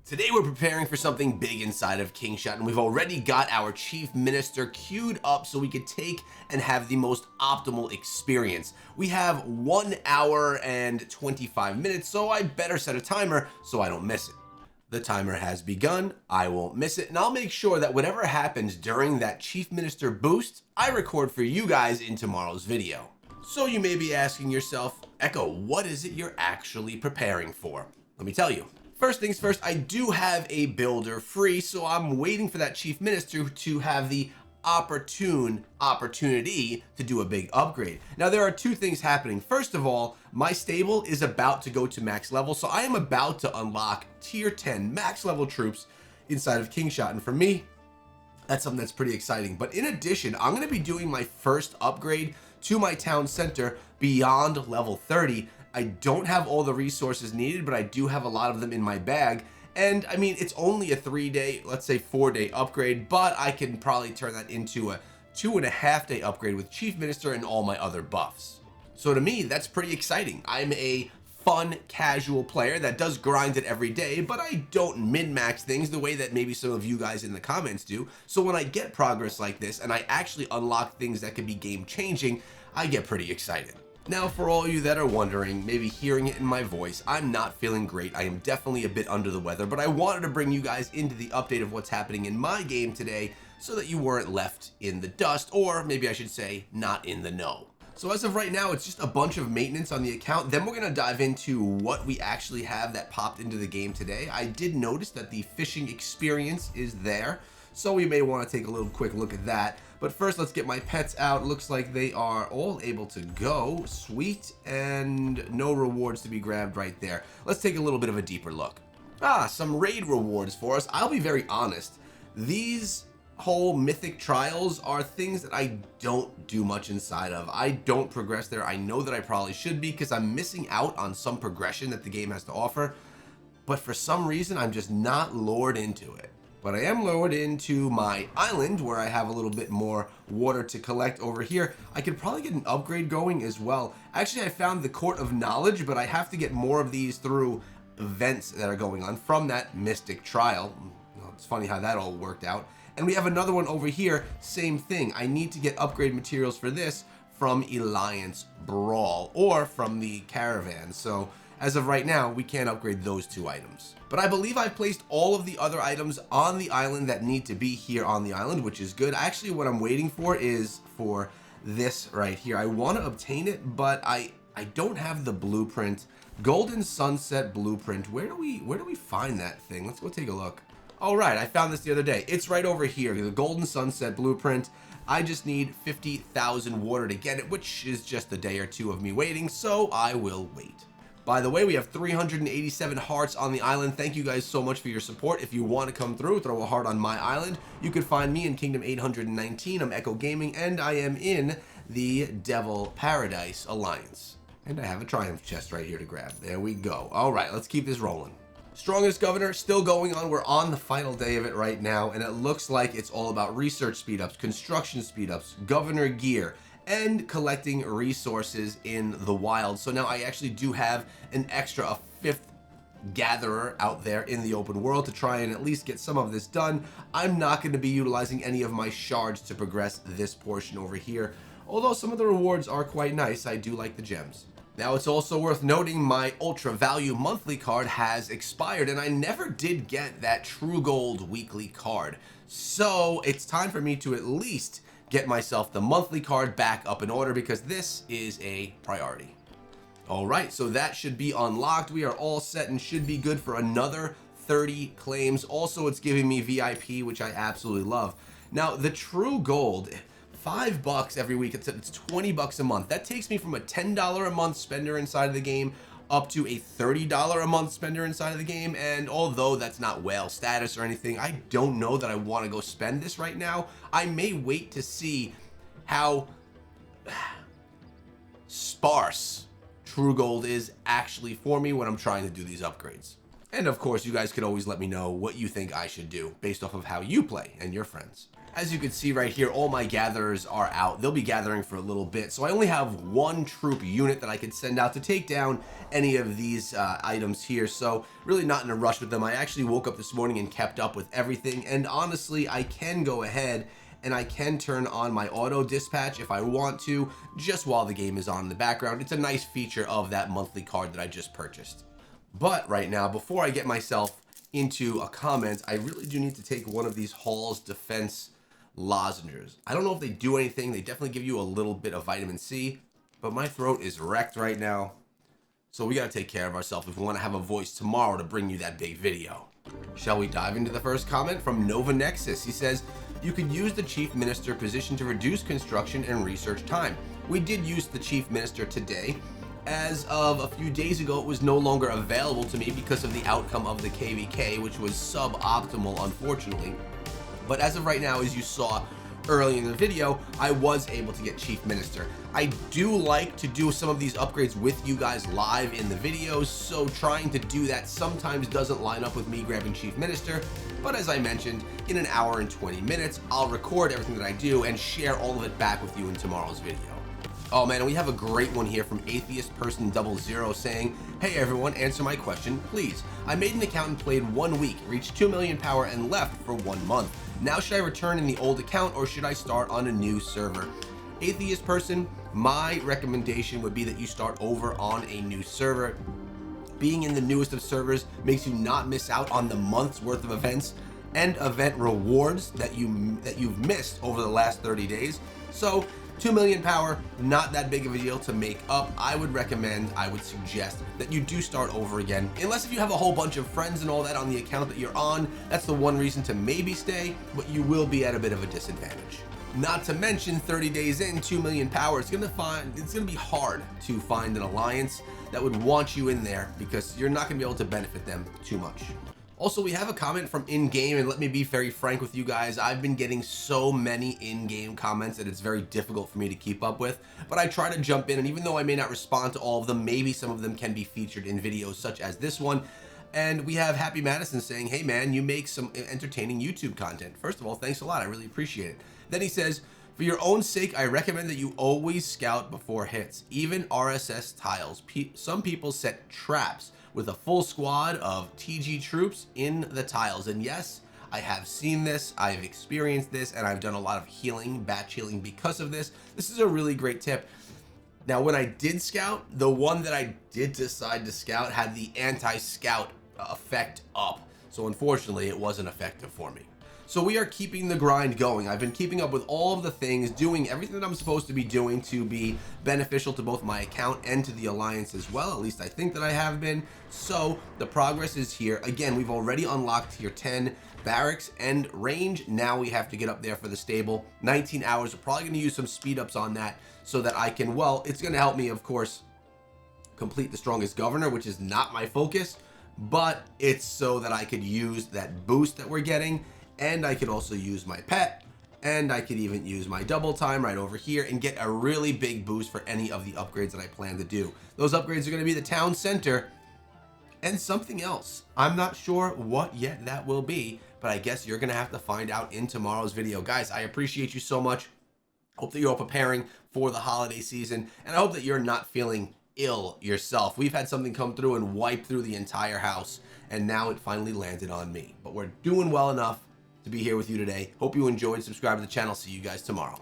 Today we're preparing for something big inside of Kingshot, and we've already got our Chief Minister queued up so we could take and have the most optimal experience. We have 1 hour and 25 minutes, so I better set a timer so I don't miss it. The timer has begun, I won't miss it, and I'll make sure that whatever happens during that Chief Minister boost, I record for you guys in tomorrow's video. So you may be asking yourself, Echo, what is it you're actually preparing for? Let me tell you. First things first, I do have a builder free, so I'm waiting for that Chief Minister to have the opportunity to do a big upgrade. Now, there are two things happening. First of all, my stable is about to go to max level, so I am about to unlock tier 10 max level troops inside of Kingshot, and for me, that's something that's pretty exciting. But in addition, I'm going to be doing my first upgrade to my town center beyond level 30. I don't have all the resources needed, but I do have a lot of them in my bag. And I mean, it's only a 3-day, let's say 4-day upgrade, but I can probably turn that into a 2.5-day upgrade with Chief Minister and all my other buffs. So to me, that's pretty exciting. I'm a fun, casual player that does grind it every day, but I don't min-max things the way that maybe some of you guys in the comments do. So when I get progress like this and I actually unlock things that can be game-changing, I get pretty excited. Now, for all you that are wondering, maybe hearing it in my voice, I'm not feeling great. I am definitely a bit under the weather, but I wanted to bring you guys into the update of what's happening in my game today so that you weren't left in the dust, or maybe I should say, not in the know. So as of right now, it's just a bunch of maintenance on the account. Then we're going to dive into what we actually have that popped into the game today. I did notice that the fishing experience is there, so we may want to take a little quick look at that. But first, let's get my pets out. Looks like they are all able to go. Sweet, and no rewards to be grabbed right there. Let's take a little bit of a deeper look. Some raid rewards for us. I'll be very honest. These whole mythic trials are things that I don't do much inside of. I don't progress there. I know that I probably should be because I'm missing out on some progression that the game has to offer. But for some reason, I'm just not lured into it. But I am lured into my island where I have a little bit more water to collect over here. I could probably get an upgrade going as well. Actually, I found the Court of Knowledge, but I have to get more of these through events that are going on from that Mystic Trial. It's funny how that all worked out. And we have another one over here, same thing. I need to get upgrade materials for this from Alliance Brawl or from the Caravan. So as of right now, we can't upgrade those two items. But I believe I've placed all of the other items on the island that need to be here on the island, which is good. Actually, what I'm waiting for is for this right here. I want to obtain it, but I don't have the blueprint. Golden Sunset Blueprint. Where do we find that thing? Let's go take a look. All right, I found this the other day. It's right over here, the Golden Sunset Blueprint. I just need 50,000 water to get it, which is just a day or two of me waiting, so I will wait. By the way, we have 387 hearts on the island. Thank you guys so much for your support. If you want to come through, throw a heart on my island. You can find me in Kingdom 819. I'm Echo Gaming, and I am in the Devil Paradise Alliance. And I have a Triumph chest right here to grab. There we go. All right, let's keep this rolling. Strongest Governor still going on. We're on the final day of it right now, and it looks like it's all about research speedups, construction speedups, governor gear, and collecting resources in the wild. So now I actually do have an extra, a 5th gatherer out there in the open world to try and at least get some of this done. I'm not going to be utilizing any of my shards to progress this portion over here, although some of the rewards are quite nice. I do like the gems. Now, it's also worth noting my Ultra Value monthly card has expired, and I never did get that True Gold weekly card. So it's time for me to at least get myself the monthly card back up in order because this is a priority. All right, so that should be unlocked. We are all set and should be good for another 30 claims. Also, it's giving me VIP, which I absolutely love. Now, the True Gold, $5 every week. It's $20 a month. That takes me from a $10 a month spender inside of the game up to a $30 a month spender inside of the game. And although that's not whale status or anything, I don't know that I want to go spend this right now. I may wait to see how sparse True Gold is actually for me when I'm trying to do these upgrades. And of course, you guys could always let me know what you think I should do based off of how you play and your friends. As you can see right here, all my gatherers are out. They'll be gathering for a little bit. So I only have one troop unit that I could send out to take down any of these items here. So really not in a rush with them. I actually woke up this morning and kept up with everything. And honestly, I can go ahead and I can turn on my auto dispatch if I want to, just while the game is on in the background. It's a nice feature of that monthly card that I just purchased. But right now, before I get myself into a comment, I really do need to take one of these Hall's Defense lozenges. I don't know if they do anything. They definitely give you a little bit of vitamin C, but my throat is wrecked right now. So we got to take care of ourselves if we want to have a voice tomorrow to bring you that big video. Shall we dive into the first comment from Nova Nexus? He says, you could use the Chief Minister position to reduce construction and research time. We did use the Chief Minister today. As of a few days ago, it was no longer available to me because of the outcome of the KVK, which was suboptimal, unfortunately. But as of right now, as you saw early in the video, I was able to get Chief Minister. I do like to do some of these upgrades with you guys live in the videos, so trying to do that sometimes doesn't line up with me grabbing Chief Minister. But as I mentioned, in an hour and 20 minutes, I'll record everything that I do and share all of it back with you in tomorrow's video. Oh man, and we have a great one here from Atheist Person 00 saying, hey everyone, answer my question, please. I made an account and played 1 week, reached 2 million power and left for 1 month. Now should I return in the old account or should I start on a new server? Atheist Person, my recommendation would be that you start over on a new server. Being in the newest of servers makes you not miss out on the month's worth of events and event rewards that you've missed over the last 30 days. So 2 million power, not that big of a deal to make up. I would suggest that you do start over again. Unless if you have a whole bunch of friends and all that on the account that you're on, that's the one reason to maybe stay, but you will be at a bit of a disadvantage. Not to mention 30 days in, 2 million power, it's gonna be hard to find an alliance that would want you in there because you're not gonna be able to benefit them too much. Also, we have a comment from in-game, and let me be very frank with you guys. I've been getting so many in-game comments that it's very difficult for me to keep up with, but I try to jump in, and even though I may not respond to all of them, maybe some of them can be featured in videos such as this one. And we have Happy Madison saying, hey man, you make some entertaining YouTube content. First of all, thanks a lot, I really appreciate it. Then he says, for your own sake, I recommend that you always scout before hits, even RSS tiles. Some people set traps with a full squad of TG troops in the tiles. And yes, I have seen this, I've experienced this, and I've done a lot of healing, batch healing because of this. This is a really great tip. Now, when I did scout, the one that I did decide to scout had the anti-scout effect up. So unfortunately, it wasn't effective for me. So we are keeping the grind going. I've been keeping up with all of the things, doing everything that I'm supposed to be doing to be beneficial to both my account and to the alliance as well. At least I think that I have been. So the progress is here. Again, we've already unlocked tier 10 barracks and range. Now we have to get up there for the stable. 19 hours. We're probably going to use some speed ups on that so that I can, well, it's going to help me, of course, complete the strongest governor, which is not my focus, but it's so that I could use that boost that we're getting. And I could also use my pet, and I could even use my double time right over here and get a really big boost for any of the upgrades that I plan to do. Those upgrades are going to be the town center and something else. I'm not sure what yet that will be, but I guess you're going to have to find out in tomorrow's video. Guys, I appreciate you so much. Hope that you're all preparing for the holiday season, and I hope that you're not feeling ill yourself. We've had something come through and wipe through the entire house, and now it finally landed on me. But we're doing well enough to be here with you today. Hope you enjoyed. Subscribe to the channel. See you guys tomorrow.